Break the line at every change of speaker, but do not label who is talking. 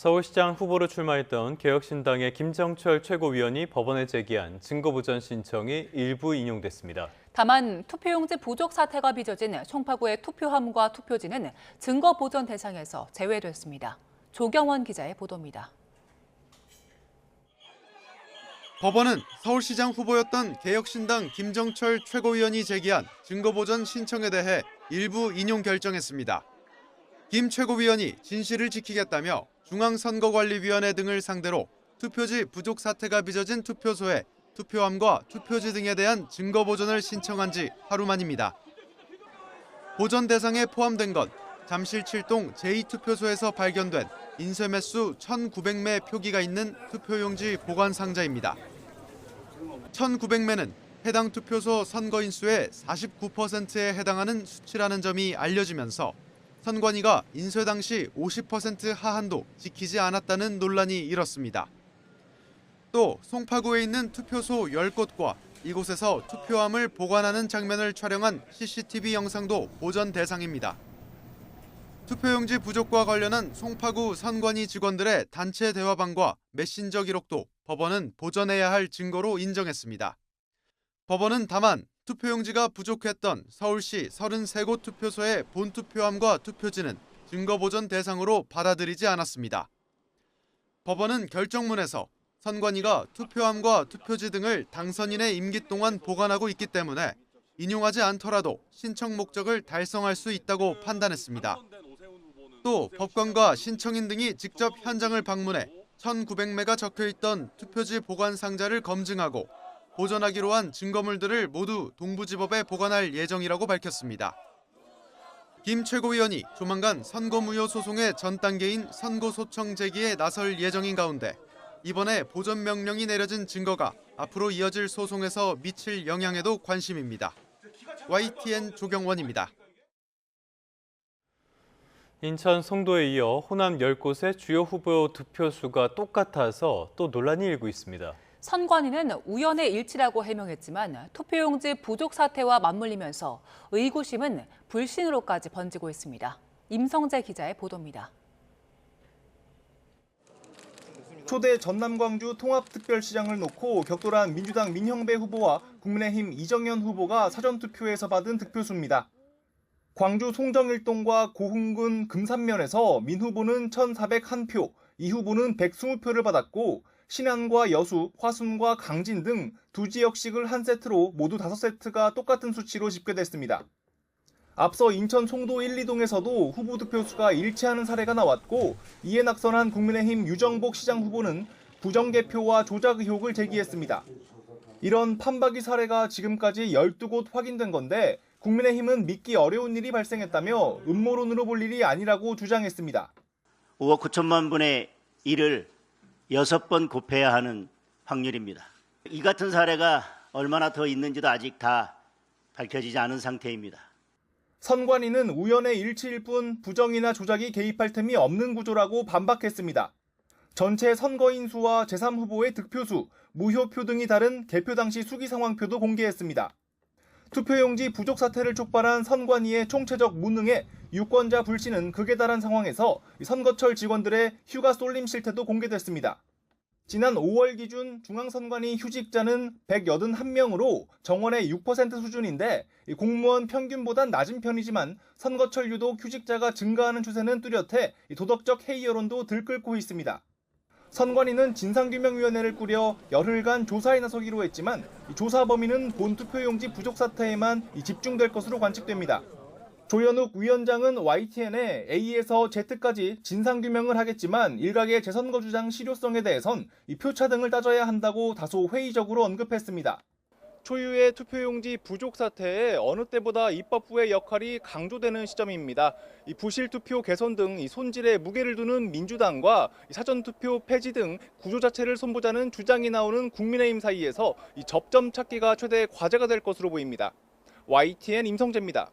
서울시장 후보로 출마했던 개혁신당의 김정철 최고위원이 법원에 제기한 증거보전 신청이 일부 인용됐습니다.
다만 투표용지 부족 사태가 빚어진 송파구의 투표함과 투표지는 증거보전 대상에서 제외됐습니다. 조경원 기자의 보도입니다.
법원은 서울시장 후보였던 개혁신당 김정철 최고위원이 제기한 증거보전 신청에 대해 일부 인용 결정했습니다. 김 최고위원이 진실을 지키겠다며 중앙선거관리위원회 등을 상대로 투표지 부족 사태가 빚어진 투표소에 투표함과 투표지 등에 대한 증거보전을 신청한 지 하루 만입니다. 보전 대상에 포함된 건 잠실 7동 제2투표소에서 발견된 인쇄매수 1,900매 표기가 있는 투표용지 보관 상자입니다. 1,900매는 해당 투표소 선거인 수의 49%에 해당하는 수치라는 점이 알려지면서 선관위가 인쇄 당시 50% 하한도 지키지 않았다는 논란이 일었습니다. 또 송파구에 있는 투표소 10곳과 이곳에서 투표함을 보관하는 장면을 촬영한 CCTV 영상도 보전 대상입니다. 투표용지 부족과 관련한 송파구 선관위 직원들의 단체 대화방과 메신저 기록도 법원은 보전해야 할 증거로 인정했습니다. 법원은 다만 투표용지가 부족했던 서울시 33곳 투표소의 본투표함과 투표지는 증거보전 대상으로 받아들이지 않았습니다. 법원은 결정문에서 선관위가 투표함과 투표지 등을 당선인의 임기 동안 보관하고 있기 때문에 인용하지 않더라도 신청 목적을 달성할 수 있다고 판단했습니다. 또 법관과 신청인 등이 직접 현장을 방문해 1,900매가 적혀있던 투표지 보관 상자를 검증하고 보전하기로 한 증거물들을 모두 동부지법에 보관할 예정이라고 밝혔습니다. 김 최고위원이 조만간 선거무효 소송의 전 단계인 선고소청 제기에 나설 예정인 가운데 이번에 보전 명령이 내려진 증거가 앞으로 이어질 소송에서 미칠 영향에도 관심입니다. YTN 조경원입니다.
인천 송도에 이어 호남 10곳의 주요 후보 득표수가 똑같아서 또 논란이 일고 있습니다.
선관위는 우연의 일치라고 해명했지만 투표용지 부족 사태와 맞물리면서 의구심은 불신으로까지 번지고 있습니다. 임성재 기자의 보도입니다.
초대 전남 광주 통합특별시장을 놓고 격돌한 민주당 민형배 후보와 국민의힘 이정현 후보가 사전투표에서 받은 득표수입니다. 광주 송정일동과 고흥군 금산면에서 민 후보는 1,401표, 이 후보는 120표를 받았고 신안과 여수, 화순과 강진 등 두 지역씩을 한 세트로 모두 5세트가 똑같은 수치로 집계됐습니다. 앞서 인천 송도 1, 2동에서도 후보 득표수가 일치하는 사례가 나왔고 이에 낙선한 국민의힘 유정복 시장 후보는 부정개표와 조작 의혹을 제기했습니다. 이런 판박이 사례가 지금까지 12곳 확인된 건데 국민의힘은 믿기 어려운 일이 발생했다며 음모론으로 볼 일이 아니라고 주장했습니다.
5억 9천만 분의 1을 6번 곱해야 하는 확률입니다. 이 같은 사례가 얼마나 더 있는지도 아직 다 밝혀지지 않은 상태입니다.
선관위는 우연의 일치일 뿐 부정이나 조작이 개입할 틈이 없는 구조라고 반박했습니다. 전체 선거인 수와 제3후보의 득표수, 무효표 등이 다른 개표 당시 수기 상황표도 공개했습니다. 투표용지 부족 사태를 촉발한 선관위의 총체적 무능에 유권자 불신은 극에 달한 상황에서 선거철 직원들의 휴가 쏠림 실태도 공개됐습니다. 지난 5월 기준 중앙선관위 휴직자는 181명으로 정원의 6% 수준인데 공무원 평균보단 낮은 편이지만 선거철 유독 휴직자가 증가하는 추세는 뚜렷해 도덕적 해이 여론도 들끓고 있습니다. 선관위는 진상규명위원회를 꾸려 열흘간 조사에 나서기로 했지만 조사 범위는 본투표용지 부족 사태에만 집중될 것으로 관측됩니다. 조현욱 위원장은 YTN에 A에서 Z까지 진상규명을 하겠지만 일각의 재선거 주장 실효성에 대해선 표차 등을 따져야 한다고 다소 회의적으로 언급했습니다. 초유의 투표용지 부족 사태에 어느 때보다 입법부의 역할이 강조되는 시점입니다. 부실투표 개선 등 손질에 무게를 두는 민주당과 사전투표 폐지 등 구조 자체를 손보자는 주장이 나오는 국민의힘 사이에서 접점 찾기가 최대 과제가 될 것으로 보입니다. YTN 임성재입니다.